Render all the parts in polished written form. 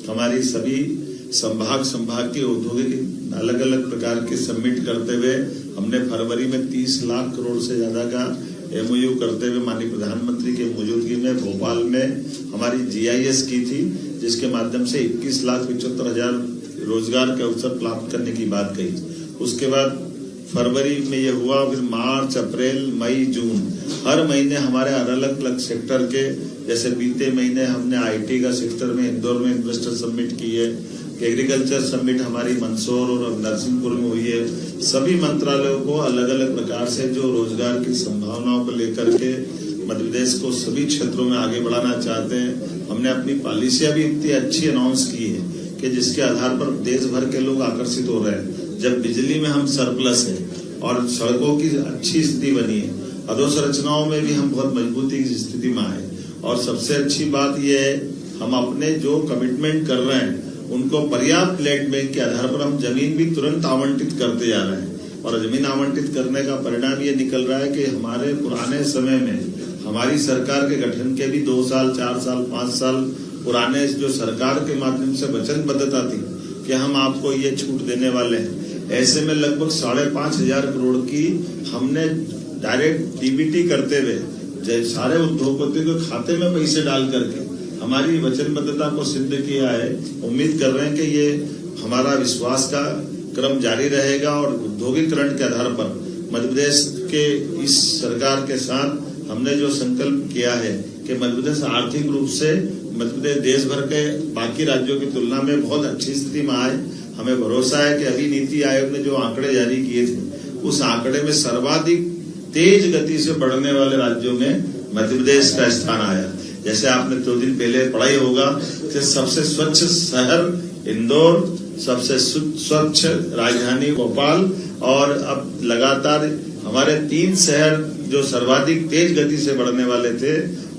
हमारी सभी संभाग के औद्योगिक अलग अलग प्रकार के सबमिट करते हुए हमने फरवरी में 30 लाख करोड़ से ज्यादा का एमओयू करते हुए माननीय प्रधानमंत्री की मौजूदगी में भोपाल में हमारी जीआईएस की थी, जिसके माध्यम से 21,75,000 रोजगार के अवसर प्राप्त करने की बात कही। उसके बाद फरवरी में ये हुआ, फिर मार्च, अप्रैल, मई, जून हर महीने हमारे अलग अलग सेक्टर के, जैसे बीते महीने हमने आईटी का सेक्टर में इंदौर में इन्वेस्टर समिट की है, एग्रीकल्चर समिट हमारी मंदसौर और नरसिंहपुर में हुई है। सभी मंत्रालयों को अलग अलग प्रकार से जो रोजगार की संभावनाओं को लेकर के मध्य प्रदेश को सभी क्षेत्रों में आगे बढ़ाना चाहते हैं। हमने अपनी पॉलिसियां भी इतनी अच्छी अनाउंस की है कि जिसके आधार पर देश भर के लोग आकर्षित हो रहे हैं। जब बिजली में हम सरप्लस है और सड़कों की अच्छी स्थिति बनी है, अधोसंरचनाओं में भी हम बहुत मजबूती की स्थिति में आए, और सबसे अच्छी बात यह है हम अपने जो कमिटमेंट कर रहे हैं उनको पर्याप्त लैंड बैंक के आधार पर हम जमीन भी तुरंत आवंटित करते जा रहे हैं। और जमीन आवंटित करने का परिणाम ये निकल रहा है कि हमारे पुराने समय में हमारी सरकार के गठन के भी 2 साल, 4 साल, 5 साल पुराने जो सरकार के माध्यम से वचनबद्धता थी कि हम आपको ये छूट देने वाले हैं, ऐसे में लगभग 5,500 करोड़ की हमने डायरेक्ट डीबीटी करते हुए सारे उद्योगपतियों के खाते में पैसे डाल करके हमारी वचनबद्धता को सिद्ध किया है। उम्मीद कर रहे हैं कि ये हमारा विश्वास का क्रम जारी रहेगा और औद्योगिकरण के आधार पर मध्य प्रदेश के इस सरकार के साथ हमने जो संकल्प किया है कि मध्य प्रदेश आर्थिक रूप से मध्य प्रदेश देश भर के बाकी राज्यों की तुलना में बहुत अच्छी स्थिति में आए। हमें भरोसा है कि अभी नीति आयोग ने जो आंकड़े जारी किए थे उस आंकड़े में सर्वाधिक तेज गति से बढ़ने वाले राज्यों में मध्य प्रदेश का स्थान आया। जैसे आपने 2 दिन पहले पढ़ा ही होगा कि सबसे स्वच्छ शहर इंदौर, सबसे स्वच्छ राजधानी भोपाल, और अब लगातार हमारे 3 शहर जो सर्वाधिक तेज गति से बढ़ने वाले थे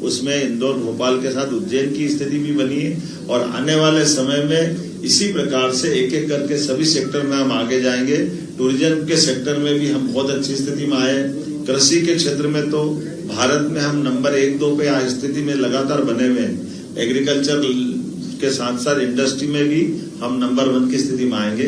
उसमें इंदौर, भोपाल के साथ उज्जैन की स्थिति भी बनी है। और आने वाले समय में इसी प्रकार से एक एक करके सभी सेक्टर में हम आगे जाएंगे। टूरिज्म के सेक्टर में भी हम बहुत अच्छी स्थिति में आए। कृषि के क्षेत्र में तो भारत में हम नंबर 1-2 पे स्थिति में लगातार बने हुए हैं। एग्रीकल्चर के साथ साथ इंडस्ट्री में भी हम नंबर 1 की स्थिति में आएंगे।